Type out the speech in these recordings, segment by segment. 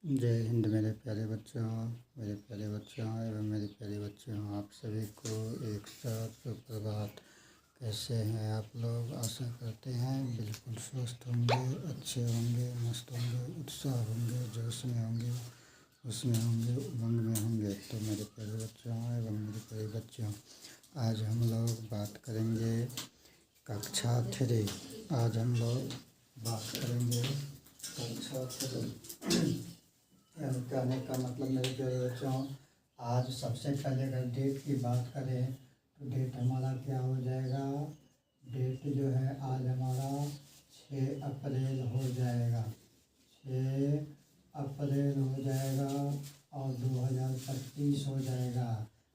जय हिंद मेरे प्यारे बच्चों, मेरे प्यारे बच्चों एवं मेरी प्यारी बच्चियों, आप सभी को एक साथ सुप्रभात। कैसे हैं आप लोग? आशा करते हैं बिल्कुल स्वस्थ होंगे, अच्छे होंगे, मस्त होंगे, उत्साह होंगे, जोश में होंगे, उसमें होंगे, उमंग में होंगे। तो मेरे प्यारे बच्चों एवं मेरी प्यारी बच्चियों, आज हम लोग बात करेंगे कक्षा 3। आज हम लोग बात करेंगे कक्षा 3। कहने का मतलब मेरे प्यारे बच्चों, आज सबसे पहले अगर डेट की बात करें तो डेट हमारा क्या हो जाएगा। डेट जो है आज हमारा 6 अप्रैल हो जाएगा। 6 अप्रैल हो जाएगा और 2025 हो जाएगा।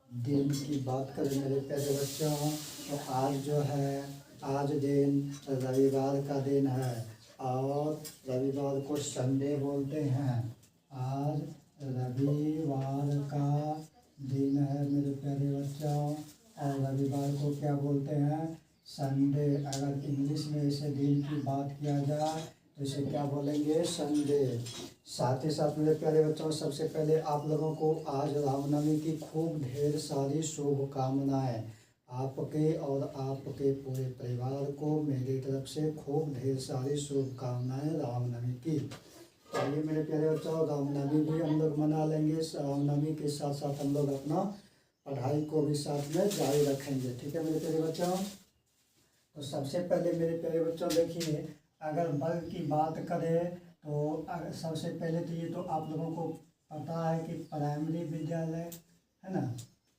दिन की बात करें मेरे प्यारे बच्चों तो आज जो है, आज दिन रविवार का दिन है और रविवार को संडे बोलते हैं। आज रविवार का दिन है मेरे प्यारे बच्चों और रविवार को क्या बोलते हैं? संडे। अगर इंग्लिश में इसे दिन की बात किया जाए तो इसे क्या बोलेंगे? संडे। साथ ही साथ मेरे प्यारे बच्चों, सबसे पहले आप लोगों को आज रामनवमी की खूब ढेर सारी शुभकामनाएं। आपके और आपके पूरे परिवार को मेरी तरफ से खूब ढेर सारी शुभकामनाएं रामनवमी की। आइए मेरे प्यारे बच्चों, रामनवमी भी हम लोग मना लेंगे। रामनवमी के साथ साथ हम लोग अपना पढ़ाई को भी साथ में जारी रखेंगे। ठीक है मेरे प्यारे बच्चों। तो सबसे पहले मेरे प्यारे बच्चों देखिए, अगर वर्ग की बात करें तो सबसे पहले तो ये तो आप लोगों को पता है कि प्राइमरी विद्यालय है ना।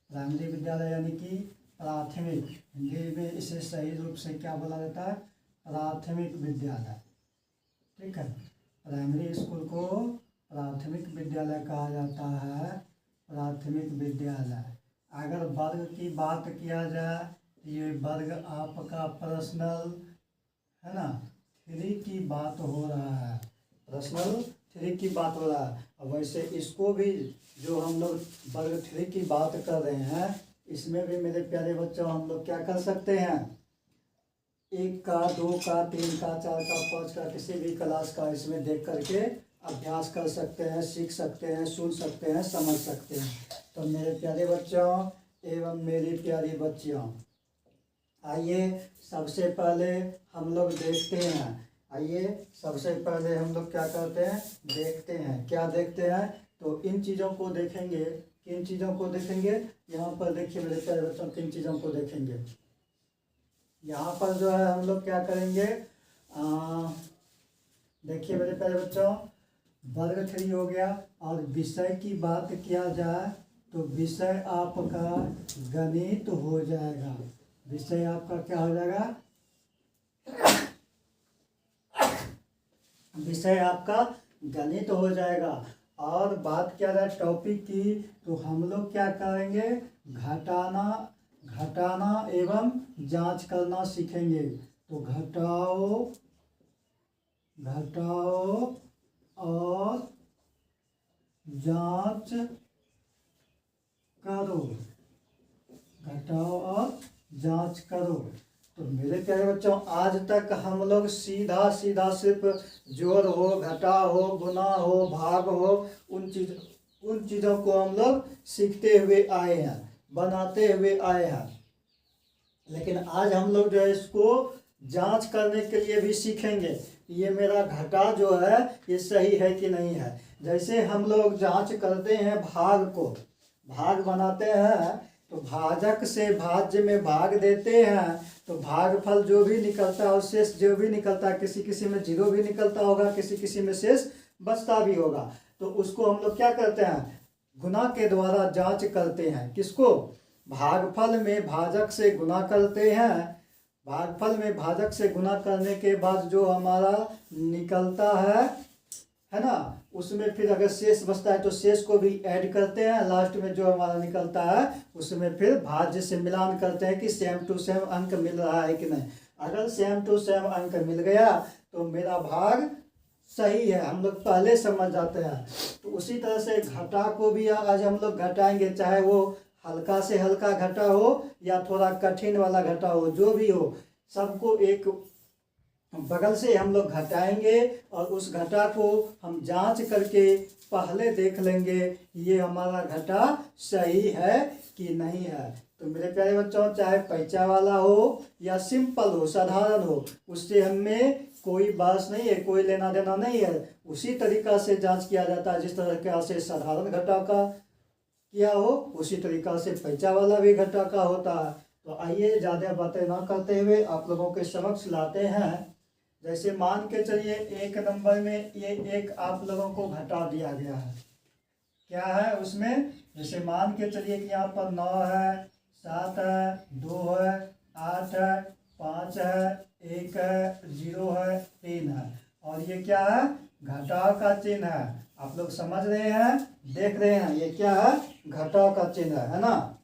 प्राइमरी विद्यालय यानी कि प्राथमिक, हिंदी में इसे सही रूप से क्या बोला जाता है? प्राथमिक विद्यालय। ठीक है, प्राइमरी स्कूल को प्राथमिक विद्यालय कहा जाता है। प्राथमिक विद्यालय। अगर वर्ग की बात किया जाए तो ये वर्ग आपका पर्सनल है ना 3 की बात हो रहा है। पर्सनल 3 की बात हो रहा है। और वैसे इसको भी जो हम लोग वर्ग 3 की बात कर रहे हैं, इसमें भी मेरे प्यारे बच्चों हम लोग क्या कर सकते हैं? 1 का, 2 का, 3 का, 4 का, 5 का, किसी भी क्लास का इसमें देख करके अभ्यास कर सकते हैं, सीख सकते हैं, सुन सकते हैं, समझ सकते हैं। तो मेरे प्यारे बच्चों एवं मेरी प्यारी बच्चियों, आइए सबसे पहले हम लोग देखते हैं। आइए सबसे पहले हम लोग क्या करते हैं? देखते हैं। क्या देखते हैं? तो इन चीज़ों को देखेंगे। किन चीज़ों को देखेंगे? यहाँ पर देखिए मेरे प्यारे बच्चों, किन चीज़ों को देखेंगे। यहाँ पर जो है हम लोग क्या करेंगे? देखिए मेरे प्यारे बच्चों, वर्ग 3 हो गया और विषय की बात किया जाए तो विषय आपका गणित हो जाएगा। विषय आपका क्या हो जाएगा? विषय आपका गणित हो जाएगा। और बात किया जाए टॉपिक की तो हम लोग क्या करेंगे? घटाना एवं जांच करना सीखेंगे। तो घटाओ और जांच करो। घटाओ और जांच करो। तो मेरे प्यारे बच्चों, आज तक हम लोग सीधा सिर्फ जोड़ हो, घटा हो, गुना हो, भाग हो, उन चीज़ों को हम लोग सीखते हुए आए हैं, बनाते हुए आए हैं। लेकिन आज हम लोग जो है इसको जांच करने के लिए भी सीखेंगे, ये मेरा घटा जो है ये सही है कि नहीं है। जैसे हम लोग जांच करते हैं भाग को, भाग बनाते हैं तो भाजक से भाज्य में भाग देते हैं तो भागफल जो भी निकलता है और शेष जो भी निकलता है, किसी किसी में 0 भी निकलता होगा, किसी किसी में शेष बचता भी होगा। तो उसको हम लोग क्या करते हैं? गुना के द्वारा जांच करते हैं। किसको? भागफल में भाजक से गुना करते हैं। भागफल में भाजक से गुना करने के बाद जो हमारा निकलता है ना, उसमें फिर अगर शेष बचता है तो शेष को भी ऐड करते हैं। लास्ट में जो हमारा निकलता है उसमें फिर भाज्य से मिलान करते हैं कि सेम टू सेम अंक मिल रहा है कि नहीं। अगर सेम टू सेम अंक मिल गया तो मेरा भाग सही है, हम लोग पहले समझ जाते हैं। तो उसी तरह से घटा को भी आज हम लोग घटाएंगे, चाहे वो हल्का से हल्का घटा हो या थोड़ा कठिन वाला घटा हो, जो भी हो, सबको एक बगल से हम लोग घटाएंगे और उस घटा को हम जांच करके पहले देख लेंगे ये हमारा घटा सही है कि नहीं है। तो मेरे प्यारे बच्चों, चाहे पैंचा वाला हो या सिंपल हो, साधारण हो, उससे हमें कोई बात नहीं है, कोई लेना देना नहीं है। उसी तरीका से जांच किया जाता है जिस तरीका से साधारण घटा का किया हो, उसी तरीका से पैंचा वाला भी घटा का होता है। तो आइए ज़्यादा बातें ना करते हुए आप लोगों के समक्ष लाते हैं। जैसे मान के चलिए 1 नंबर में ये एक आप लोगों को घटा दिया गया है। क्या है उसमें? जैसे मान के चलिए कि यहाँ पर 9 है, 7 है, 2 है, 8 है, 5 है, 1 है, 0 है, 3 है, और ये क्या है? घटाव का चिन्ह है। आप लोग समझ रहे हैं, देख रहे हैं, ये क्या है? घटाव का चिन्ह है ना।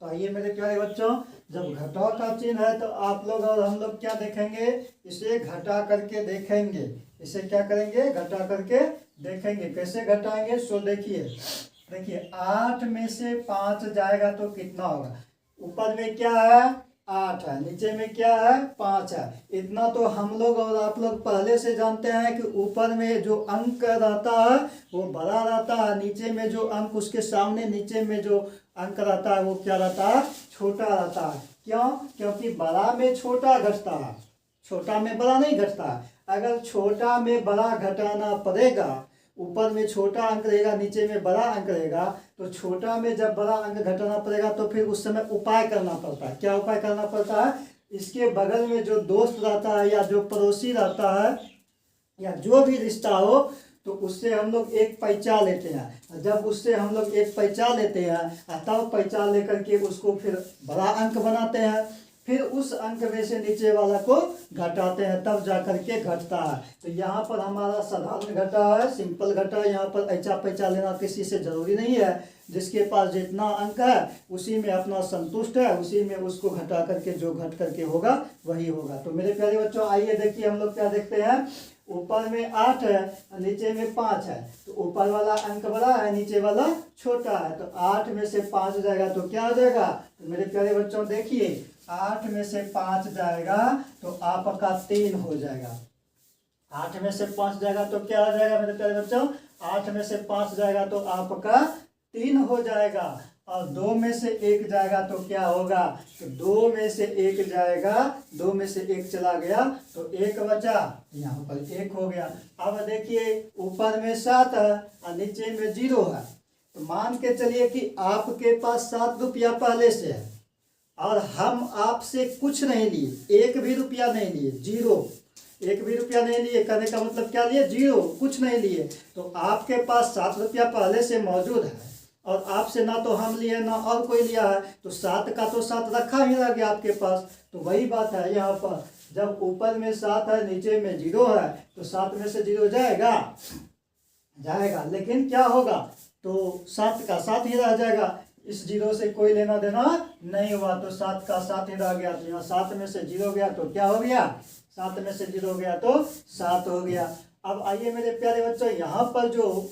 तो आइए मेरे प्यारे बच्चों, जब घटाव का चिन्ह है तो आप लोग और हम लोग क्या देखेंगे? इसे घटा करके देखेंगे। इसे क्या करेंगे? घटा करके देखेंगे। कैसे घटाएंगे? सो देखिए 8 में से 5 जाएगा तो कितना होगा? ऊपर में क्या है? 8 है, नीचे में क्या है? 5 है। इतना तो हम लोग और आप लोग पहले से जानते हैं कि ऊपर में जो अंक रहता है वो बड़ा रहता है, नीचे में जो अंक उसके सामने नीचे में जो अंक रहता है वो क्या रहता है? छोटा रहता है। क्यों? क्योंकि बड़ा में छोटा घटता है, छोटा में बड़ा नहीं घटता है। अगर छोटा में बड़ा घटाना पड़ेगा, ऊपर में छोटा अंक रहेगा, नीचे में बड़ा अंक रहेगा, तो छोटा में जब बड़ा अंक घटाना पड़ेगा तो फिर उस समय उपाय करना पड़ता है। क्या उपाय करना पड़ता है? इसके बगल में जो दोस्त रहता है या जो पड़ोसी रहता है या जो भी रिश्ता हो, तो उससे हम लोग एक पैंचा लेते हैं। जब उससे हम लोग एक पैंचा लेते हैं तब पैंचा लेकर के उसको फिर बड़ा अंक बनाते हैं, फिर उस अंक में से नीचे वाला को घटाते हैं, तब जा करके घटता है। तो यहाँ पर हमारा साधारण घटा है, सिंपल घटा। यहाँ पर ऐचा पैचा लेना किसी से जरूरी नहीं है। जिसके पास जितना अंक है उसी में अपना संतुष्ट है, उसी में उसको घटा करके जो घट करके होगा वही होगा। तो मेरे प्यारे बच्चों, आइए देखिए हम लोग क्या देखते हैं। ऊपर में 8 है, नीचे में 5 है, तो ऊपर वाला अंक बड़ा है, नीचे वाला छोटा है। तो 8 में से 5 जाएगा तो क्या हो जाएगा? तो मेरे प्यारे बच्चों देखिए, 8 में से 5 जाएगा तो आपका 3 हो जाएगा। 8 में से 5 जाएगा तो क्या हो जाएगा मेरे प्यारे बच्चों? 8 में से 5 जाएगा तो आपका 3 हो जाएगा। और 2 में से 1 जाएगा तो क्या होगा? तो 2 में से 1 जाएगा, 2 में से 1 चला गया तो 1 बचा, यहाँ पर 1 हो गया। अब देखिए ऊपर में 7 है और नीचे में 0 है। तो मान के चलिए कि आपके पास 7 रुपया पहले से है और हम आपसे कुछ नहीं लिए, 1 भी रुपया नहीं लिए, 0, 1 भी रुपया नहीं लिए। कहने का मतलब क्या लिए? 0, कुछ नहीं लिए। तो आपके पास 7 रुपया पहले से मौजूद है और आपसे ना तो हम लिए ना और कोई लिया है, तो 7 का तो 7 रखा ही रह गया आपके पास। तो वही बात है यहाँ पर, जब ऊपर में 7 है नीचे में 0 है तो 7 में से 0 जाएगा, लेकिन क्या होगा? तो 7 का 7 ही रह जाएगा। इस 0 से कोई लेना देना नहीं हुआ, तो 7 का 7 ही रह गया। तो यहाँ 7 में से 0 गया तो क्या हो गया? 7 में से 0 गया तो 7 हो गया। अब आइए मेरे प्यारे बच्चों, यहाँ पर जो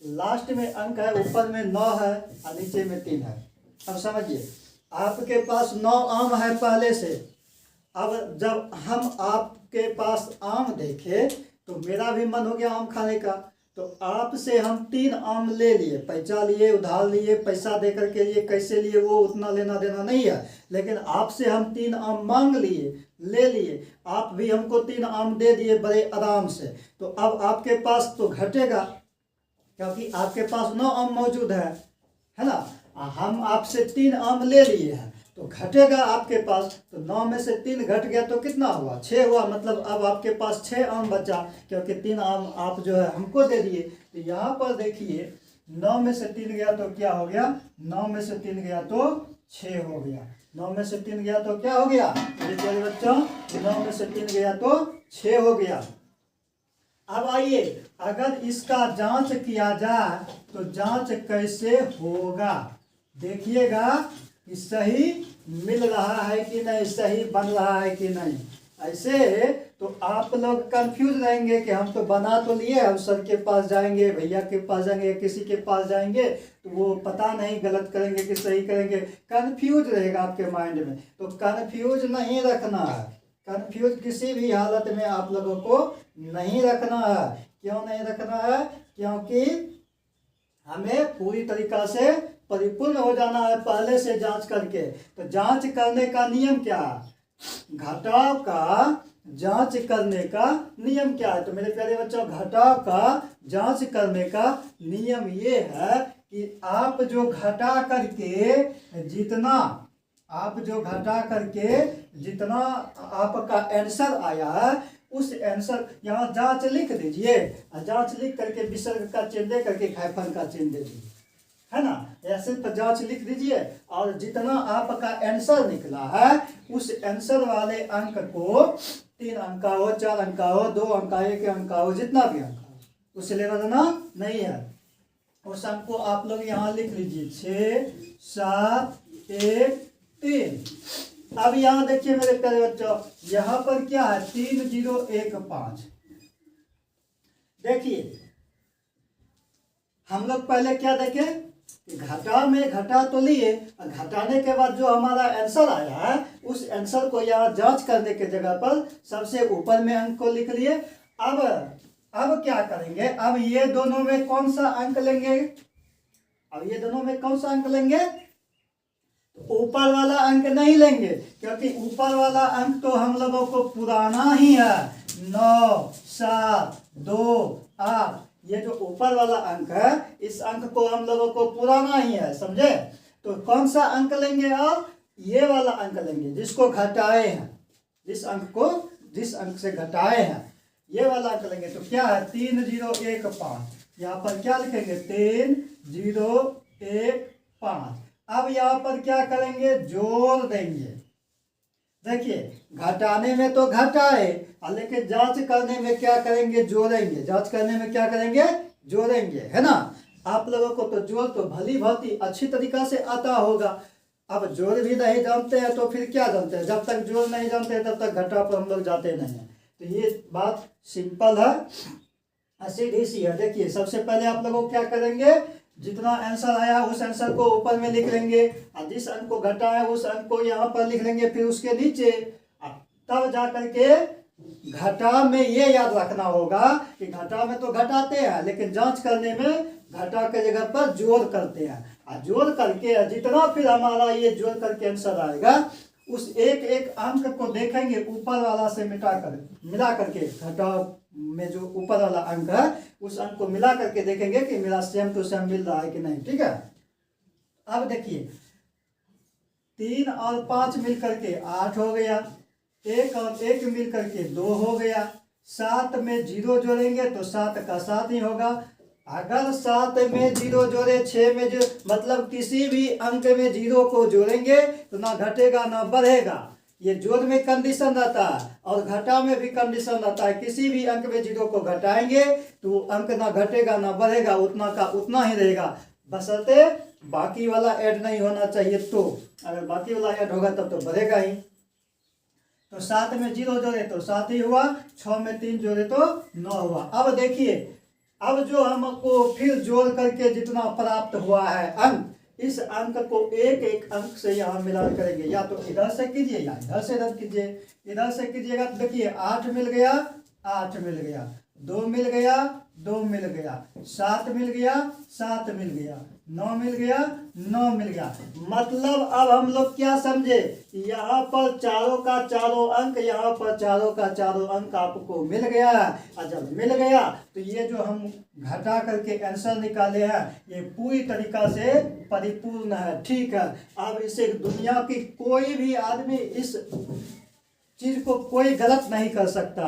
लास्ट में अंक है, ऊपर में 9 है और नीचे में 3 है। अब समझिए, आपके पास 9 आम है पहले से। अब जब हम आपके पास आम देखे तो मेरा भी मन हो गया आम खाने का, तो आपसे हम 3 आम ले लिए, पैसा लिए, उधार लिए, पैसा दे करके लिए, कैसे लिए वो उतना लेना देना नहीं है, लेकिन आपसे हम 3 आम मांग लिए, ले लिए, आप भी हमको 3 आम दे दिए बड़े आराम से। तो अब आपके पास तो घटेगा, क्योंकि आपके पास 9 आम मौजूद है ना। हम आपसे 3 आम ले लिए हैं तो घटेगा आपके पास। तो 9 में से 3 घट गया तो कितना हुआ? 6 हुआ। मतलब अब आपके पास 6 आम बचा, क्योंकि 3 आम आप जो है हमको दे दिए। तो यहाँ पर देखिए 9 में से 3 गया तो क्या हो गया? 9 में से 3 गया तो 6 हो गया। 9 में से 3 गया तो क्या हो गया मेरे प्यारे बच्चों? 9 में से 3 गया तो 6 हो गया। अब आइए, अगर इसका जांच किया जाए तो जांच कैसे होगा? देखिएगा कि सही मिल रहा है कि नहीं, सही बन रहा है कि नहीं। ऐसे तो आप लोग कंफ्यूज रहेंगे कि हम तो बना तो लिए, अब सर के पास जाएंगे, भैया के पास जाएंगे, किसी के पास जाएंगे तो वो पता नहीं गलत करेंगे कि सही करेंगे, कंफ्यूज रहेगा आपके माइंड में। तो कंफ्यूज नहीं रखना है, कंफ्यूज किसी भी हालत में आप लोगों को नहीं रखना है। क्यों नहीं रखना है? क्योंकि हमें पूरी तरीका से परिपूर्ण हो जाना है पहले से जांच करके। तो जांच करने का नियम क्या है? घटाव का जांच करने का नियम क्या है? तो मेरे प्यारे बच्चों, घटाव का जांच करने का नियम ये है कि आप जो घटा करके जितना आपका आंसर आया है उस आंसर यहाँ जांच लिख दीजिए, और जांच लिख करके विसर्ग का चिन्ह दे करके हाइफन का चिन्ह दे दीजिए, है ना। या सिर्फ जांच लिख दीजिए और जितना आपका आंसर निकला है उस आंसर वाले अंक को 3 अंक का हो, 4 अंक का हो, 2 अंक का, 1 अंक का हो, जितना भी अंक हो उसे ले बदलना नहीं है। उस अंक को आप लोग यहाँ लिख लीजिए 6, 7, 1, 3। अब यहाँ देखिए मेरे प्यारे बच्चों, यहाँ पर क्या है? 3, 0, 1, 5। देखिए हम लोग पहले क्या देखे? घटा में घटा तो लिए, घटाने के बाद जो हमारा आंसर आया है उस आंसर को यहाँ जांच करने के जगह पर सबसे ऊपर में अंक को लिख लिए। अब क्या करेंगे? अब ये दोनों में कौन सा अंक लेंगे? ऊपर वाला अंक नहीं लेंगे, क्योंकि ऊपर वाला अंक तो हम लोगों को पुराना ही है, 9, 7, 2, 8। ये जो ऊपर वाला अंक है इस अंक को हम लोगों को पुराना ही है, समझे। तो कौन सा अंक लेंगे? आप ये वाला अंक लेंगे जिसको घटाए हैं, जिस अंक से घटाए हैं ये वाला अंक लेंगे। तो क्या है? 3, 0, 1, 5। यहाँ पर क्या लिखेंगे? 3, 0, 1, 5। अब यहाँ पर क्या करेंगे? जोड़ देंगे। देखिए घटाने में तो घटाए, लेकिन जांच करने में क्या करेंगे? जोड़ेंगे। जांच करने में क्या करेंगे? जोड़ेंगे, है ना। आप लोगों को तो जोड़ तो भली भांति अच्छी तरीका से आता होगा। अब जोड़ भी नहीं जानते हैं तो फिर क्या जानते हैं? जब तक जोड़ नहीं जानते हैं तब तक घटा पर हम लोग जाते नहीं हैं। तो ये बात सिंपल है, सीधी सी है। देखिए सबसे पहले आप लोगों क्या करेंगे? जितना आंसर आया उस आंसर को ऊपर में लिख लेंगे, और जिस अंक को घटाया उस अंक को यहाँ पर लिख लेंगे, फिर उसके नीचे। तब जा करके घटा में ये याद रखना होगा कि घटा में तो घटाते हैं, लेकिन जांच करने में घटा के जगह पर जोड़ करते हैं। और जोड़ करके जितना फिर हमारा ये जोड़ करके आंसर आएगा उस एक एक अंक को देखेंगे ऊपर वाला से मिला करके, घटा में जो ऊपर वाला अंक है उस अंक को मिला करके देखेंगे कि मेरा सेम टू सेम मिल रहा है कि नहीं। ठीक है। अब देखिए 3 और 5 मिल करके 8 हो गया, 1 और 1 मिल करके 2 हो गया। 7 में 0 जोड़ेंगे तो 7 का 7 ही होगा। अगर 7 में 0 जोड़े, 6 में जो मतलब किसी भी अंक में 0 को जोड़ेंगे तो ना घटेगा ना बढ़ेगा। ये जोड़ में कंडीशन रहता है और घटा में भी कंडीशन रहता है। किसी भी अंक में 0 को घटाएंगे तो अंक ना घटेगा ना बढ़ेगा, उतना का उतना ही रहेगा, बशर्ते बाकी वाला ऐड नहीं होना चाहिए। तो अगर बाकी वाला ऐड होगा तब तो बढ़ेगा ही। तो 7 में 0 जोड़े तो 7 ही हुआ, 6 में 3 जोड़े तो 9 हुआ। अब देखिए, अब जो हमको फिर जोड़ करके जितना प्राप्त हुआ है अंक, इस अंक को एक एक अंक से यहाँ मिलान करेंगे। या तो इधर से कीजिए या इधर से रद्द कीजिए। इधर से कीजिएगा तो देखिए 8 मिल गया, 8 मिल गया, 2 मिल गया, 2 मिल गया, 7 मिल गया, 7 मिल गया, 9 मिल गया, 9 मिल गया। मतलब अब हम लोग क्या समझे? यहाँ पर चारों का चारों अंक, यहाँ पर चारों का चारों अंक आपको मिल गया है। और जब मिल गया तो ये जो हम घटा करके आंसर निकाले हैं ये पूरी तरीका से परिपूर्ण है। ठीक है। अब इसे दुनिया की कोई भी आदमी इस चीज को कोई गलत नहीं कर सकता।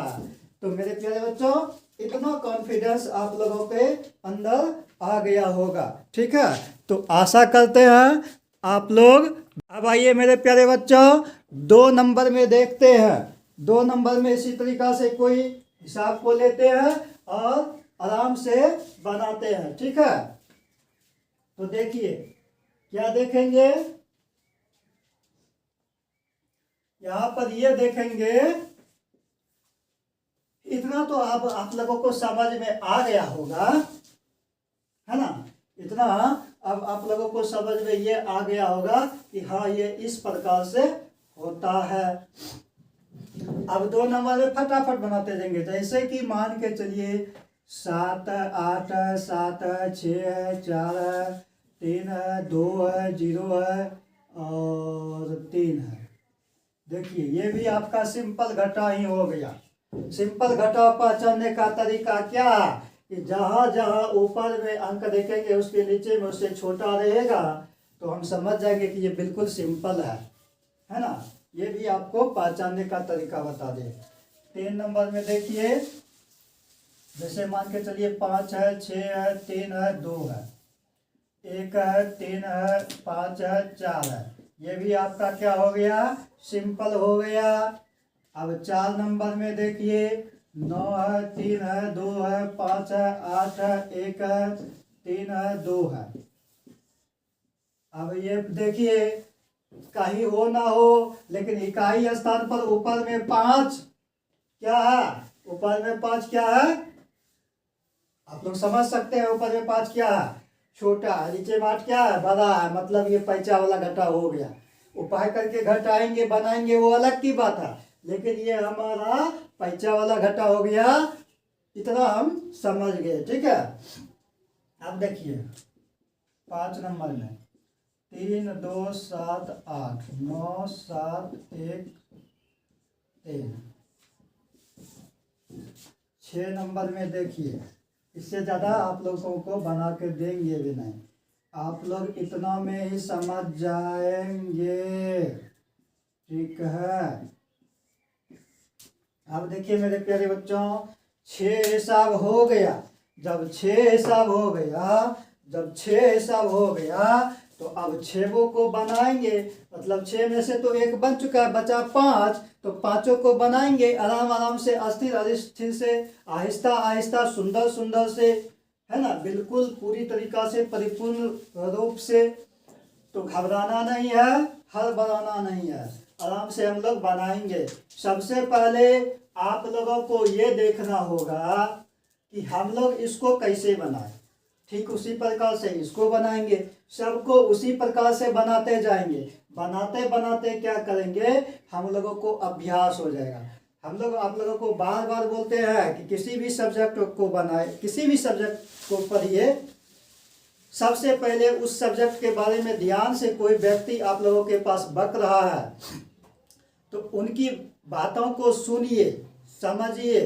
तो मेरे प्यारे बच्चों, इतना कॉन्फिडेंस आप लोगों के अंदर आ गया होगा। ठीक है। तो आशा करते हैं आप लोग। अब आइए मेरे प्यारे बच्चों, 2 नंबर में देखते हैं। 2 नंबर में इसी तरीका से कोई हिसाब को लेते हैं और आराम से बनाते हैं। ठीक है। तो देखिए क्या देखेंगे, यहाँ पर ये देखेंगे। इतना तो आप लोगों को समझ में आ गया होगा, है ना। इतना अब आप लोगों को समझ में ये आ गया होगा कि हाँ ये इस प्रकार से होता है। अब 2 नंबर में फटाफट बनाते जाएंगे। जैसे कि मान के चलिए 7 8 7 6 4 3 2 0 और 3 है। देखिए ये भी आपका सिंपल घटा ही हो गया। सिंपल घटा पहचानने का तरीका क्या है कि जहां जहां ऊपर में अंक देखेंगे उसके नीचे में उससे छोटा रहेगा तो हम समझ जाएंगे कि ये बिल्कुल सिंपल है ना। ये भी आपको पहचानने का तरीका बता दे। 3 नंबर में देखिए, जैसे मान के चलिए 5 है 6 है 3 है 2 है 1 है 3 है 5 है 4 है। ये भी आपका क्या हो गया, सिंपल हो गया। अब 4 नंबर में देखिए 9 है 3 है 2 है 5 है 8 है 1 है 3 है 2 है। अब ये देखिए कहीं हो ना हो लेकिन इकाई स्थान पर ऊपर में 5 क्या है, ऊपर में 5 क्या है, आप लोग समझ सकते हैं। ऊपर में 5 क्या है, छोटा है, नीचे में 8 क्या है, बड़ा है। मतलब ये पैंचा वाला घटा हो गया। उपाय करके घटाएंगे बनाएंगे वो अलग की बात है, लेकिन ये हमारा पैंचा वाला घटा हो गया, इतना हम समझ गए। ठीक है। अब देखिए 5 नंबर में 3 2 7 8 9 7 1 3। 6 नंबर में देखिए, इससे ज़्यादा आप लोगों को बना के देंगे भी नहीं, आप लोग इतना में ही समझ जाएंगे। ठीक है। अब देखिए मेरे प्यारे बच्चों 6 हिसाब हो गया। जब 6 हिसाब हो गया, जब 6 हिसाब हो गया तो अब 6 को बनाएंगे। मतलब 6 में से तो 1 बन चुका है, बचा 5, तो 5 को बनाएंगे आराम आराम से, अस्थिर स्थिर से, आहिस्ता आहिस्ता, सुंदर सुंदर से, है ना, बिल्कुल पूरी तरीका से, परिपूर्ण रूप से। तो घबराना नहीं है, हड़बड़ाना नहीं है, आराम से हम लोग बनाएंगे। सबसे पहले आप लोगों को ये देखना होगा कि हम लोग इसको कैसे बनाएं। ठीक उसी प्रकार से इसको बनाएंगे, सबको उसी प्रकार से बनाते जाएंगे। बनाते बनाते क्या करेंगे, हम लोगों को अभ्यास हो जाएगा। हम लोग आप लोगों को बार बार बोलते हैं कि किसी भी सब्जेक्ट को बनाए, किसी भी सब्जेक्ट को पढ़िए, सबसे पहले उस सब्जेक्ट के बारे में ध्यान से कोई व्यक्ति आप लोगों के पास बक रहा है तो उनकी बातों को सुनिए, समझिए।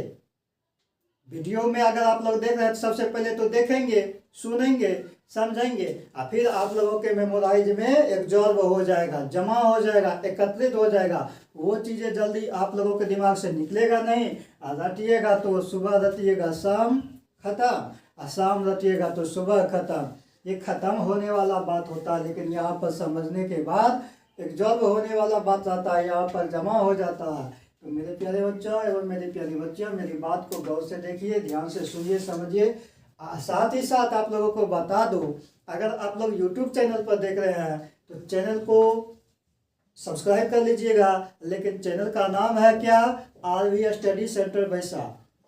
वीडियो में अगर आप लोग देख रहे हैं तो सबसे पहले तो देखेंगे, सुनेंगे, समझेंगे, और फिर आप लोगों के मेमोराइज में एब्जॉर्ब हो जाएगा, जमा हो जाएगा, एकत्रित हो जाएगा। वो चीज़ें जल्दी आप लोगों के दिमाग से निकलेगा नहीं। रटिएगा तो सुबह रटिएगा शाम खत्म, और शाम रटिएगा तो सुबह खत्म। ये खत्म होने वाला बात होता है, लेकिन यहाँ पर समझने के बाद एब्जॉर्ब होने वाला बात आता है, यहाँ पर जमा हो जाता है। तो मेरे प्यारे बच्चों एवं मेरी प्यारी बच्चियों, मेरी बात को गौर से देखिए, ध्यान से सुनिए, समझिए। साथ ही साथ आप लोगों को बता दूं, अगर आप लोग YouTube चैनल पर देख रहे हैं तो चैनल को सब्सक्राइब कर लीजिएगा। लेकिन चैनल का नाम है क्या, आरवी स्टडी सेंटर वैसा,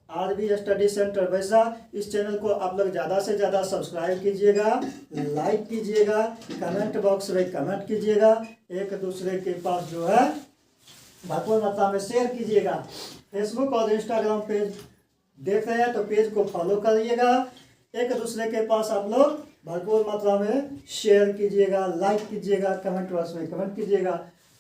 आरवी स्टडी सेंटर वैसा। इस चैनल को आप लोग ज़्यादा से ज़्यादा सब्सक्राइब कीजिएगा, लाइक कीजिएगा, कमेंट बॉक्स में कमेंट कीजिएगा, एक दूसरे के पास जो है भरपूर मात्रा में शेयर कीजिएगा। फेसबुक और इंस्टाग्राम पेज देख रहे हैं तो पेज को फॉलो करिएगा, एक दूसरे के पास आप लोग भरपूर मात्रा में शेयर कीजिएगा, लाइक कीजिएगा, कमेंट बॉक्स में कमेंट कीजिएगा।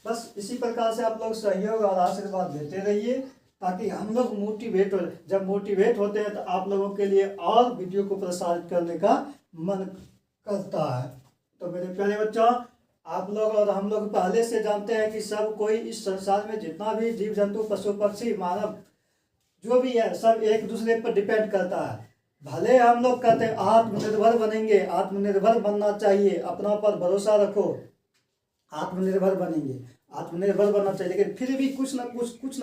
बस इसी प्रकार से आप लोग सहयोग और आशीर्वाद देते रहिए ताकि हम लोग मोटिवेट हो। जब मोटिवेट होते हैं तो आप लोगों के लिए और वीडियो को प्रसारित करने का मन करता है। तो मेरे प्यारे बच्चों, आप लोग और हम लोग पहले से जानते हैं कि सब कोई इस संसार में जितना भी जीव जंतु पशु पक्षी मानव जो भी है सब एक दूसरे पर डिपेंड करता है। भले हम लोग कहते हैं आत्मनिर्भर बनेंगे, आत्मनिर्भर बनना चाहिए, अपना पर भरोसा रखो, आत्मनिर्भर बनेंगे, आत्मनिर्भर बनना चाहिए, लेकिन फिर भी कुछ ना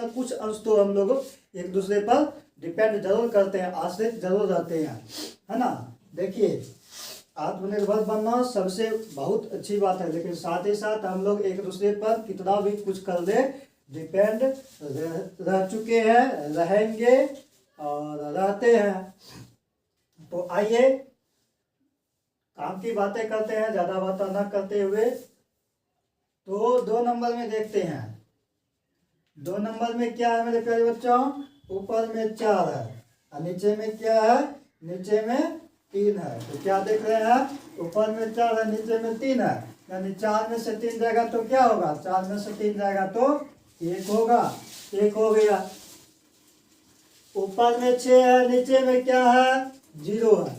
कुछ अंश तो हम लोग एक दूसरे पर डिपेंड जरूर करते हैं, आश्रित जरूर रहते हैं, है ना। देखिए आत्मनिर्भर बनना सबसे बहुत अच्छी बात है, लेकिन साथ ही साथ हम लोग एक दूसरे पर कितना भी कुछ कर दे डिपेंड रह चुके हैं, रहेंगे और रहते हैं। तो आइए काम की बातें करते हैं, ज़्यादा बातें ना करते हुए। तो 2 नंबर में देखते हैं 2 नंबर में क्या है मेरे प्यारे बच्चों, ऊपर में 4 है और नीचे में क्या है, नीचे में 3 है। तो क्या देख रहे हैं, ऊपर में 4 है नीचे में 3 है, यानी 4 में से 3 जाएगा तो क्या होगा, 4 में से 3 जाएगा तो 1 होगा, 1 हो गया। ऊपर में 6 है नीचे में क्या है, 0 है,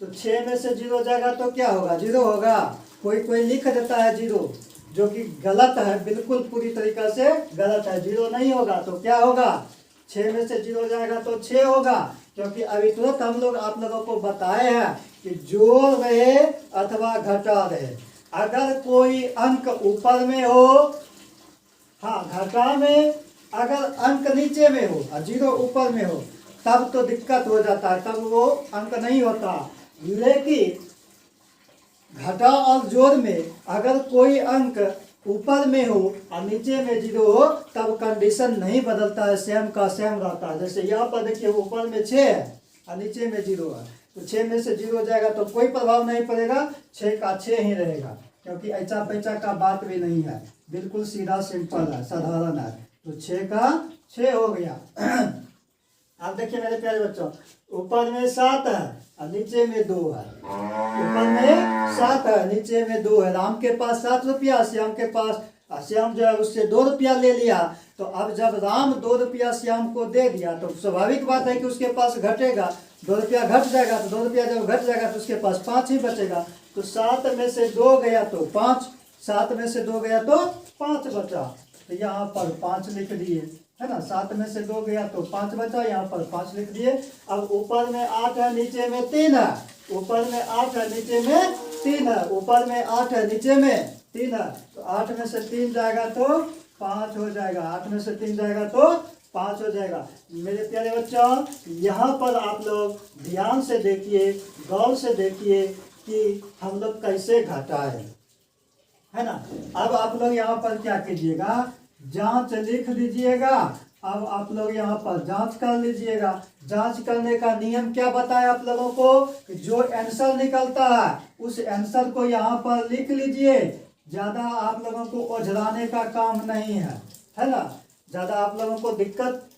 तो 6 में से 0 जाएगा तो क्या होगा, 0 होगा। कोई कोई लिख देता है 0, जो कि गलत है, बिल्कुल पूरी तरीका से गलत है। 0 नहीं होगा तो क्या होगा, 6 में से 0 जाएगा तो 6 होगा, क्योंकि अभी तुरंत हम लोग आप लोगों को बताए हैं कि जोड़ रहे अथवा घटा रहे। अगर कोई अंक ऊपर में हो, हाँ घटा में अगर अंक नीचे में हो और 0 ऊपर में हो तब तो दिक्कत हो जाता है, तब वो अंक नहीं होता। लेकिन घटा और जोड़ में अगर कोई अंक ऊपर में हो और नीचे में 0 हो तब कंडीशन नहीं बदलता है, सेम का सेम रहता है। जैसे यहाँ पर देखिए ऊपर में 6 है और नीचे में 0 है, तो 6 में से 0 जाएगा तो कोई प्रभाव नहीं पड़ेगा, 6 का 6 ही रहेगा, क्योंकि ऐसा पैसा का बात भी नहीं है, बिल्कुल सीधा सिंपल है, साधारण है। तो 6 का 6 हो गया। अब देखिए मेरे प्यारे बच्चों, ऊपर में 7 है और नीचे में 2 है, ऊपर में 7 है नीचे में 2 है। राम के पास 7 रुपया, श्याम के पास, श्याम जो है उससे 2 रुपया ले लिया। तो अब जब राम 2 रुपया श्याम को दे दिया तो स्वाभाविक बात है कि उसके पास घटेगा, 2 रुपया घट जाएगा, तो 2 रुपया जब घट जाएगा तो उसके पास 5 ही बचेगा। तो 7 में से 2 गया तो 5, 7 में से 2 गया तो 5 बचा, तो यहाँ पर 5 लिख दिए, है ना। 7 में से 2 गया तो 5 बचा, यहाँ पर 5 लिख दिए। अब ऊपर में 8 है नीचे में 3 है, ऊपर में 8 है नीचे में 3 है, ऊपर में 8 है नीचे में 3 है, तो 8 में से 3 जाएगा तो 5 हो जाएगा, 8 में से 3 जाएगा तो 5 हो जाएगा। मेरे प्यारे बच्चों, यहाँ पर आप लोग ध्यान से देखिए, गौर से देखिए कि हम लोग कैसे घटाएं, है ना। अब आप लोग यहाँ पर क्या कीजिएगा, जांच लिख लीजिएगा। अब आप लोग यहाँ पर जांच कर लीजिएगा। जांच करने का नियम क्या बताया आप लोगों को, कि जो आंसर निकलता है उस आंसर को यहाँ पर लिख लीजिए। ज़्यादा आप लोगों को ओझराने का काम नहीं है ना, ज़्यादा आप लोगों को दिक्कत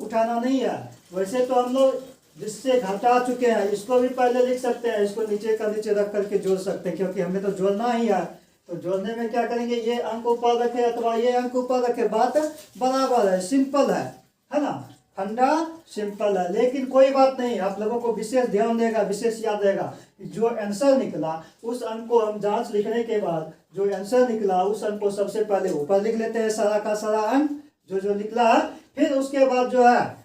उठाना नहीं है। वैसे तो हम लोग जिससे घटा चुके हैं इसको भी पहले लिख सकते हैं, इसको नीचे का नीचे रख करके जोड़ सकते हैं, क्योंकि हमें तो जोड़ना ही है। तो जोड़ने में क्या करेंगे, ये अंक ऊपर रखे अथवा ये अंक ऊपर रखे, बात बराबर है, सिंपल है ना, फंडा सिंपल है। लेकिन कोई बात नहीं, आप लोगों को विशेष ध्यान देगा, विशेष याद रहेगा कि जो आंसर निकला उस अंक को हम जांच लिखने के बाद जो आंसर निकला उस अंक को सबसे पहले ऊपर लिख लेते हैं, सारा का सारा अंक जो निकला है। फिर उसके बाद जो है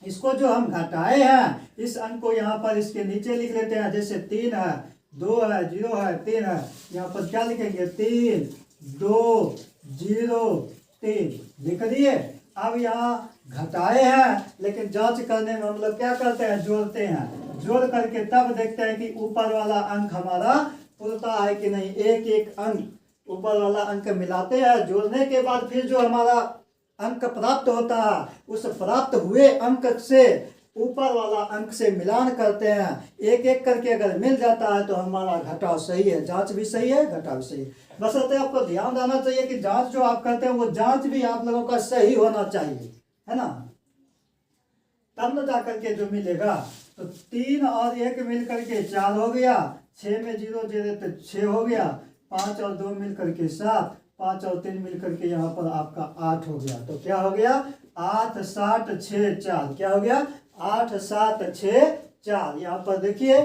इसको जो हम घटाए हैं इस अंक को यहाँ पर इसके नीचे लिख लेते हैं। जैसे 3 है, 2 है, 0 है, 3 है, यहाँ पर क्या लिखेंगे, 3, 2, 0, 3 लिख दिए। अब यहाँ घटाए हैं, लेकिन जांच करने में हम लोग क्या करते हैं, जोड़ते हैं। जोड़ करके तब देखते हैं कि ऊपर वाला अंक हमारा पूरता है कि नहीं। एक एक अंक ऊपर वाला अंक मिलाते हैं, जोड़ने के बाद फिर जो हमारा अंक प्राप्त होता है उस प्राप्त हुए अंक से ऊपर वाला अंक से मिलान करते हैं। एक एक करके अगर मिल जाता है तो हमारा घटाव सही है, जांच भी सही है, घटाव भी सही है। बशर्ते आपको ध्यान देना चाहिए कि जांच जो आप करते हैं वो जांच भी आप लोगों का सही होना चाहिए, है ना, तब न जा करके जो मिलेगा। तो 3 और 1 मिल करके 4 हो गया, 6 में 0 दे देते 6 हो गया, 5 और 2 मिल करके 7, 5 और 3 मिल करके यहाँ पर आपका 8 हो गया। तो क्या हो गया, 8, 7, 6, 4, क्या हो गया, 8, 7, 6, 4। यहाँ पर देखिए,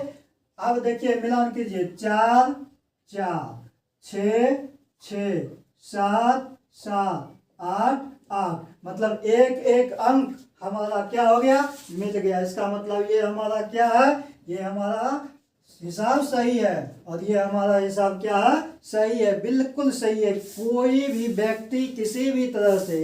अब देखिए मिलान कीजिए, 4, 4, 6, 6, 7, 7, 8, 8, मतलब एक एक अंक हमारा क्या हो गया, मिल गया। इसका मतलब ये हमारा क्या है, ये हमारा हिसाब सही है और ये हमारा हिसाब क्या है, सही है, बिल्कुल सही है। कोई भी व्यक्ति किसी भी तरह से,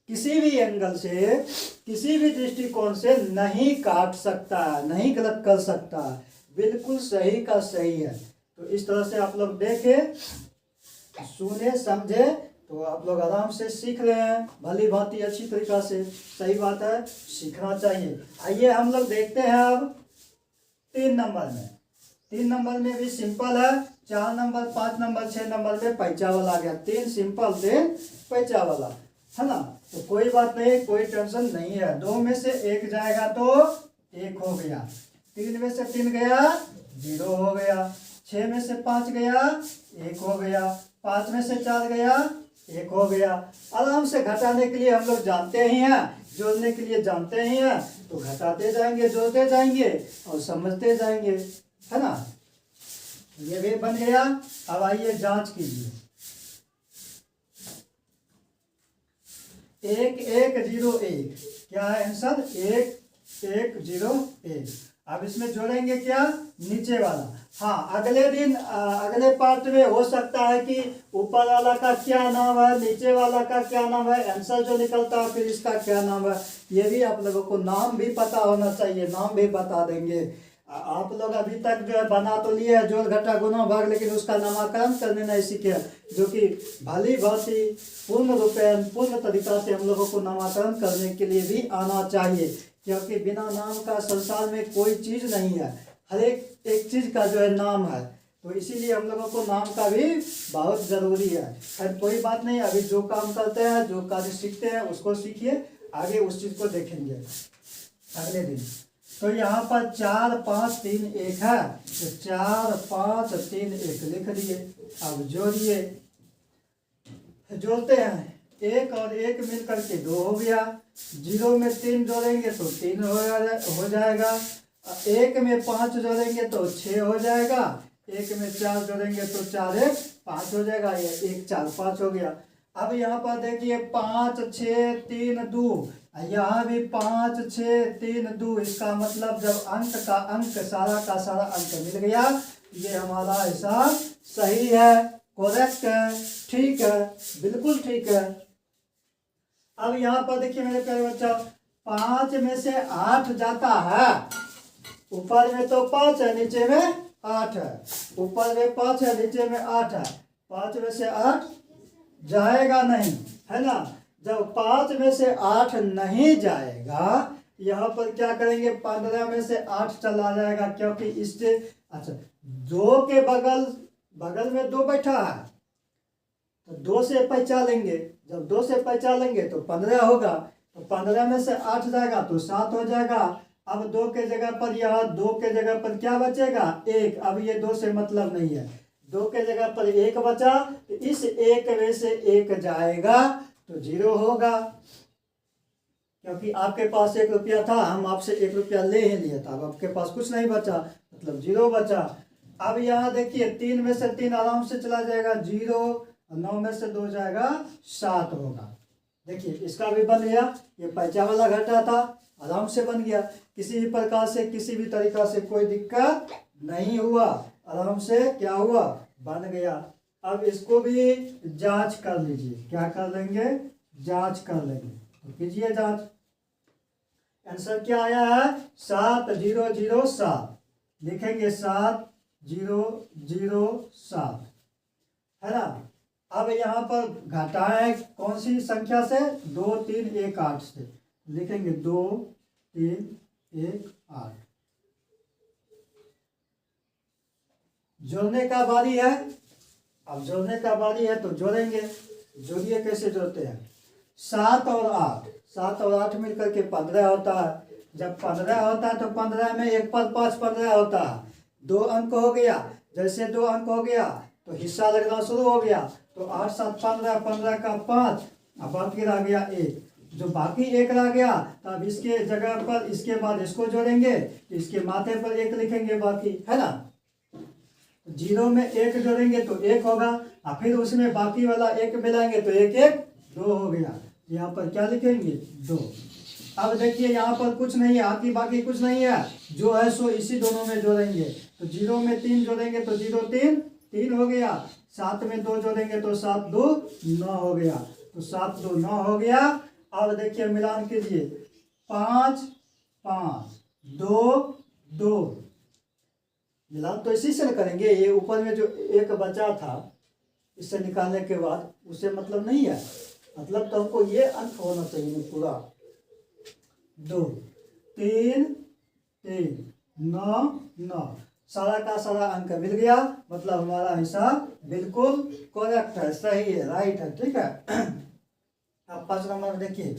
किसी भी एंगल से, किसी भी दृष्टिकोण से नहीं काट सकता है, नहीं गलत कर सकता है, बिल्कुल सही का सही है। तो इस तरह से आप लोग देखे, सुने, समझे तो आप लोग आराम से सीख रहे हैं, भली भांति अच्छी तरीका से। सही बात है, सीखना चाहिए। आइए हम लोग देखते हैं अब 3 नंबर में। 3 नंबर में भी सिंपल है, 4 नंबर, 5 नंबर, 6 नंबर में पैचा वाला आ गया। 3 सिंपल, 3 पैचा वाला। है ना। तो कोई बात नहीं, कोई टेंशन नहीं है। 2 में से 1 जाएगा तो 1 हो गया, 3 में से 3 गया 0 हो गया, 6 में से 5 गया 1 हो गया, 5 में से 4 गया 1 हो गया। आराम से घटाने के लिए हम लोग जानते ही हैं, जोड़ने के लिए जानते ही हैं, तो घटाते जाएंगे, जोड़ते जाएंगे और समझते जाएंगे, है ना। ये भी बन गया। अब आइए जांच कीजिए। 1 1 0 1 क्या है आंसर? 1 1 0 1। अब इसमें जोड़ेंगे क्या? नीचे वाला। हाँ, अगले दिन अगले पार्ट में हो सकता है कि ऊपर वाला का क्या नाम है, नीचे वाला का क्या नाम है, आंसर जो निकलता है फिर इसका क्या नाम है, ये भी आप लोगों को नाम भी पता होना चाहिए, नाम भी बता देंगे। आप लोग अभी तक जो है बना तो लिए है जोड़ घटा गुना भाग, लेकिन उसका नामकरण करने नहीं सीखे, जो कि भली भांति पूर्ण रूपेण पूर्ण तरीका से हम लोगों को नामकरण करने के लिए भी आना चाहिए, क्योंकि बिना नाम का संसार में कोई चीज़ नहीं है। हर एक चीज़ का जो है नाम है, तो इसीलिए हम लोगों को नाम का भी बहुत ज़रूरी है। खैर कोई बात नहीं, अभी जो काम करते हैं, जो कार्य सीखते हैं उसको सीखिए, आगे उस चीज़ को देखेंगे अगले दिन। तो यहाँ पर 4 5 3 1 है, तो 4 5 3 1 लिख दिए। अब जोड़िए, जोड़ते हैं। 1 और 1 मिल करके 2 हो गया, 0 में 3 जोड़ेंगे तो 3 हो जाएगा, 1 में 5 जोड़ेंगे तो 6 हो जाएगा, 1 में 4 जोड़ेंगे तो 4 1 5 हो जाएगा, ये 1 4 5 हो गया। अब यहाँ पर देखिए 5 6 3 2, यहाँ भी 5 6 3 2, इसका मतलब जब अंक का अंक सारा का सारा अंक मिल गया, ये हमारा हिसाब सही है, करेक्ट है, ठीक है, बिल्कुल ठीक है। अब यहाँ पर देखिए मेरे प्यारे बच्चों, 5 में से 8 जाता है, ऊपर में तो 5 है, नीचे में 8 है, ऊपर में 5 है, नीचे में 8 है, 5 में से 8 जाएगा नहीं, है ना। जब 5 में से 8 नहीं जाएगा, यहाँ पर क्या करेंगे, 15 में से 8 चला जाएगा, क्योंकि इससे अच्छा 2 के बगल में 2 बैठा है, तो 2 से पहचानेंगे, जब 2 से पहचानेंगे तो 15 होगा, तो 15 में से 8 जाएगा तो 7 हो जाएगा। अब 2 के जगह पर, यहाँ 2 के जगह पर क्या बचेगा? 1। अब ये 2 से मतलब नहीं है, 2 के जगह पर 1 बचा, तो इस 1 में से 1 जाएगा तो 0 होगा, क्योंकि आपके पास 1 रुपया था, हम आपसे 1 रुपया ले ही लिया था, अब आपके पास कुछ नहीं बचा, मतलब 0 बचा। अब यहाँ देखिए 3 में से 3 आराम से चला जाएगा 0, 9 में से 2 जाएगा 7 होगा। देखिए इसका भी बन गया, ये पैचा वाला घटा था, आराम से बन गया, किसी भी प्रकार से किसी भी तरीका से कोई दिक्कत नहीं हुआ, आराम से क्या हुआ, बन गया। अब इसको भी जांच कर लीजिए, क्या कर लेंगे, जांच कर लेंगे, तो कीजिए जांच। आंसर क्या आया है? 7 0 0 7 लिखेंगे, 7 0 0 7, है ना। अब यहाँ पर घटा है कौन सी संख्या से? 2 3 1 8 से, लिखेंगे 2 3 1 8। जोड़ने का बारी है, अब जोड़ने का बारी है तो जोड़ेंगे। जोड़िए, कैसे जोड़ते हैं? 7 और 8, 7 और 8 मिलकर के 15 होता है। जब 15 होता है तो 15 में 1 पर 5 15 होता है, 2 अंक हो गया, जैसे 2 अंक हो गया तो हिस्सा लगना शुरू हो गया, तो 8 7 15, 15 का 5, अब बाकी रह गया 1, जो बाकी 1 रह गया, तब इसके जगह पर इसके बाद इसको जोड़ेंगे, तो इसके माथे पर 1 लिखेंगे बाकी, है ना। 0 में 1 जोड़ेंगे तो 1 होगा, और फिर उसमें बाकी वाला 1 मिलाएंगे तो 1 1 2 हो गया, यहाँ पर क्या लिखेंगे? 2। अब देखिए यहाँ पर कुछ नहीं है, आगे बाकी कुछ नहीं है, जो है सो इसी दोनों में जोड़ेंगे। तो 0 में 3 जोड़ेंगे तो 0 3 3 हो गया, 7 में 2 जोड़ेंगे तो 7 2 9 हो गया, तो 7 2 9 हो गया। अब देखिए मिलान कीजिए, 5 5 2 2, मिलान तो इसी से करेंगे, ये ऊपर में जो 1 बचा था इससे निकालने के बाद उससे मतलब नहीं है, मतलब तो हमको ये अंक होना चाहिए पूरा। 2 3 3 9 9, सारा का सारा अंक मिल गया, मतलब हमारा हिसाब बिल्कुल करेक्ट है, सही है, राइट है, ठीक है। अब 5 नंबर देखिए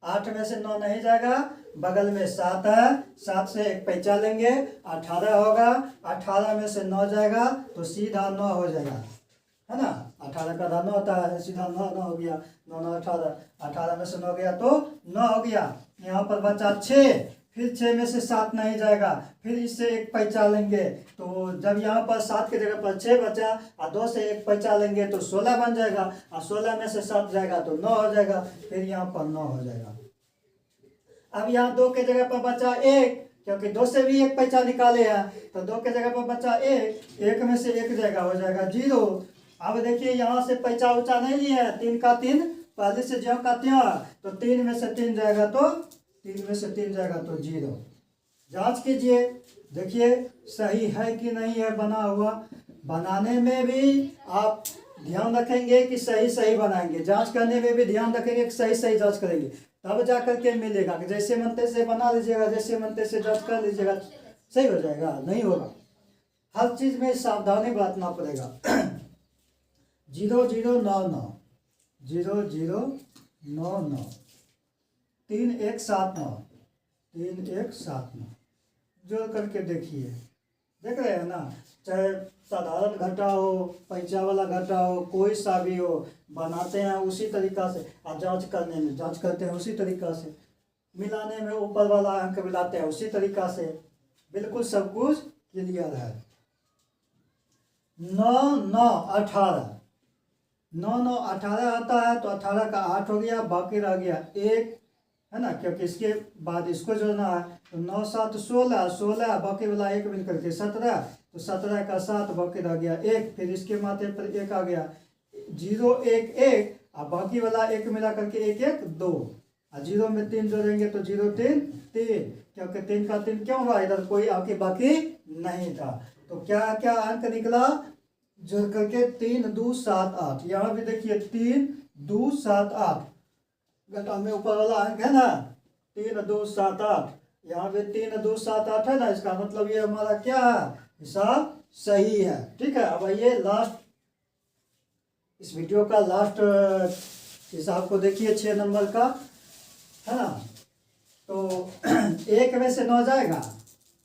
8 में से 9 नहीं जाएगा, बगल में 7 है, 7 से एक पैंचा लेंगे 18 होगा, 18 में से 9 जाएगा तो सीधा 9 हो जाएगा, है ना। 18 का 9 होता है, सीधा 9 9 हो गया, 9 9 18, 18 में से 9 गया तो 9 हो गया। यहाँ पर बचा 6, फिर 6 में से 7 नहीं जाएगा, फिर इससे एक पैंचा लेंगे, तो जब यहाँ पर 7 की जगह पर 6 बचा और 2 से एक पैंचा लेंगे तो 16 बन जाएगा, और 16 में से 7 जाएगा तो 9 हो जाएगा, फिर यहाँ पर 9 हो जाएगा। अब यहाँ 2 के जगह पर बचा 1, क्योंकि 2 से भी एक पैंचा निकाले हैं, तो 2 के जगह पर बचा 1, 1 में से 1 जाएगा, हो जाएगा 0। अब देखिए यहाँ से पैंचा उचा नहीं लिया है, 3 का 3 पहले से ज्यों का त्यों, तो 3 में से 3 जाएगा तो 3 में से 3 जाएगा तो 0। जांच कीजिए, देखिए सही है कि नहीं है बना हुआ। बनाने में भी आप ध्यान रखेंगे कि सही सही बनाएंगे, जांच करने में भी ध्यान रखेंगे कि सही सही जांच करेंगे, तब जा करके मिलेगा। कि जैसे मनते से बना लीजिएगा, जैसे मनते से जांच कर लीजिएगा, सही हो जाएगा, नहीं होगा। हर चीज़ में सावधानी बरतना पड़ेगा। 0 0 9 9 0 0 9 9 3 1 7 9 3 1 7 9 जोड़ करके देखिए, देख रहे हैं ना। चाहे साधारण घटा हो, पैंचा वाला घटा हो, कोई सा भी हो, बनाते हैं उसी तरीका से, और जांच करने में जांच करते हैं उसी तरीका से, मिलाने में ऊपर वाला अंक मिलाते हैं उसी तरीका से, बिल्कुल सब कुछ क्लियर है। 9 9 18 9 9 18 आता है, तो 18 का 8 हो गया, बाकी रह गया 1, है ना, क्योंकि इसके बाद इसको जोड़ना है। तो 9 7 16 16, बाकी वाला 1 मिल करके 17, तो 17 का 7, बाकी रह गया 1, फिर इसके माथे पर 1 आ गया, 0 1 1, और बाकी वाला 1 मिला करके 1 1 2, और 0 में 3 जोड़ेंगे तो 0 3 3, क्योंकि 3 का 3 क्यों हुआ, इधर कोई आके बाकी नहीं था। तो क्या क्या अंक निकला, जोड़ करके 3 2 7 8। यहाँ भी देखिए 3 2 7 8, घटा में ऊपर वाला अंक है ना 3 2 7 8, यहाँ पे 3 2 7 8 है ना, इसका मतलब ये हमारा क्या है, हिसाब सही है। ठीक है, अब ये लास्ट, इस वीडियो का लास्ट हिसाब को देखिए 6 नंबर का, है ना। तो 1 में से 9 जाएगा,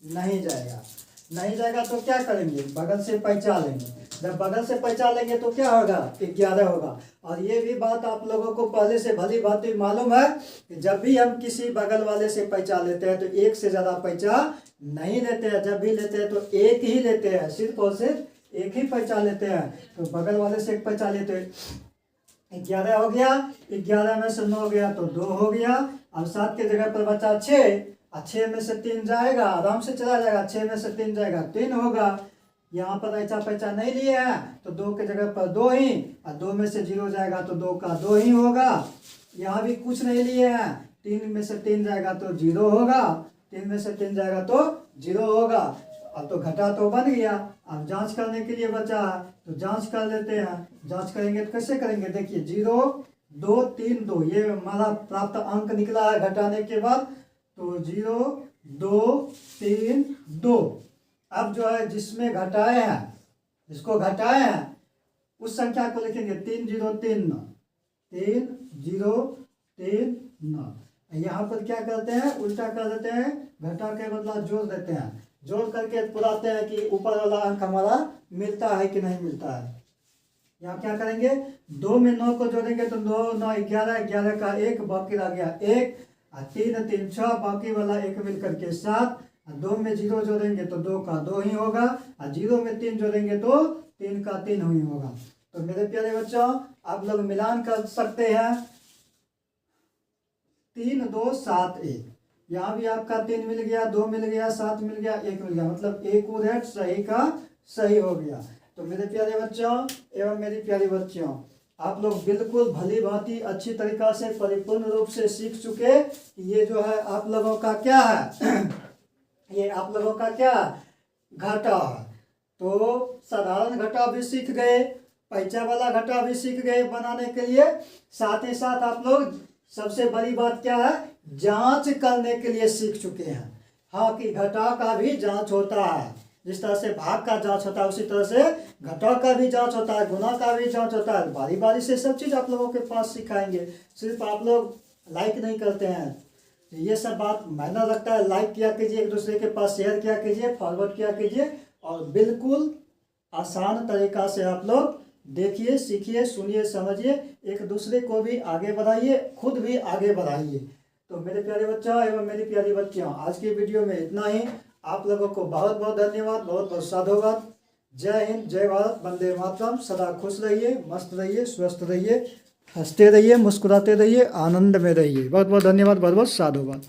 नहीं जाएगा, नहीं जाएगा तो क्या करेंगे, बगल से पैंचा लेंगे। जब बगल से पैंचा लेंगे तो क्या होगा, 11 होगा। और ये भी बात आप लोगों को पहले से भली भांति मालूम है कि जब भी हम किसी बगल वाले से पैंचा लेते हैं तो 1 से ज़्यादा पैंचा नहीं लेते हैं, जब भी लेते हैं तो 1 ही लेते हैं, सिर्फ और सिर्फ 1 ही पैंचा लेते हैं। तो बगल वाले से 1 पैंचा लेते हैं, 11 हो गया, 11 में से 9 गया तो 2 हो गया। अब 7 के जगह पर बचा 6, और 6 में से 3 जाएगा, आराम से चला जाएगा, 6 में से 3 जाएगा 3 होगा। यहाँ पर ऐसा पैसा नहीं लिया है तो 2 के जगह पर 2 ही, और 2 में से 0 जाएगा तो 2 का 2 ही होगा। यहाँ भी कुछ नहीं लिए हैं, 3 में से 3 जाएगा तो 0 होगा, 3 में से 3 जाएगा तो 0 होगा। अब तो घटा तो बन गया, अब जांच करने के लिए बचा है तो जांच कर लेते हैं। जांच करेंगे तो कैसे करेंगे, देखिए 0 2 3 2, ये हमारा प्राप्त अंक निकला है घटाने के बाद, तो 0 2 3 2। अब जो है जिसमें घटाए हैं, जिसको घटाए हैं उस संख्या को लिखेंगे 3 0 3 9, 3 0 3 9। यहाँ पर क्या करते हैं, उल्टा कर देते हैं, घटा के बदला जोड़ देते हैं, जोड़ करके पुराते हैं कि ऊपर वाला अंक हमारा मिलता है कि नहीं मिलता है। यहाँ क्या करेंगे, 2 में 9 को जोड़ेंगे तो 2 9 11, 11 का 1, बाकी रह गया 1, और 3 3 6, बाकी वाला 1 मिल करके 7, 2 में 0 जोड़ेंगे तो 2 का 2 ही होगा, और 0 में 3 जोड़ेंगे तो 3 का 3 ही होगा। तो मेरे प्यारे बच्चों, आप लोग मिलान कर सकते हैं, 3 2 7 1, यहाँ भी आपका 3 मिल गया, 2 मिल गया, 7 मिल गया, 1 मिल गया, मतलब एक उधर सही का सही हो गया। तो मेरे प्यारे बच्चों एवं मेरी प्यारी बच्चियों, आप लोग बिल्कुल भली भांति अच्छी तरीका से परिपूर्ण रूप से सीख चुके कि ये जो है आप लोगों का क्या है ये आप लोगों का क्या घटा है। तो साधारण घटा भी सीख गए, पैंचा वाला घटा भी सीख गए बनाने के लिए, साथ ही साथ आप लोग सबसे बड़ी बात क्या है, जांच करने के लिए सीख चुके हैं। हाँ, कि घटा का भी जांच होता है, जिस तरह से भाग का जांच होता है उसी तरह से घटाव का भी जांच होता है, गुना का भी जांच होता है। बारी बारी से सब चीज़ आप लोगों के पास सिखाएंगे, सिर्फ आप लोग लाइक नहीं करते हैं। ये सब बात मायना रखता है। लाइक किया कीजिए, एक दूसरे के पास शेयर किया कीजिए, फॉरवर्ड किया कीजिए, और बिल्कुल आसान तरीका से आप लोग देखिए, सीखिए, सुनिए, समझिए, एक दूसरे को भी आगे बढ़ाइए, खुद भी आगे बढ़ाइए। तो मेरे प्यारे बच्चों एवं मेरी प्यारी बच्चियों, आज की वीडियो में इतना ही। आप लोगों को बहुत बहुत धन्यवाद, बहुत बहुत साधुवाद। जय हिंद, जय भारत, वंदे मातरम। सदा खुश रहिए, मस्त रहिए, स्वस्थ रहिए, हंसते रहिए, मुस्कुराते रहिए, आनंद में रहिए। बहुत बहुत धन्यवाद, बहुत बहुत साधुवाद।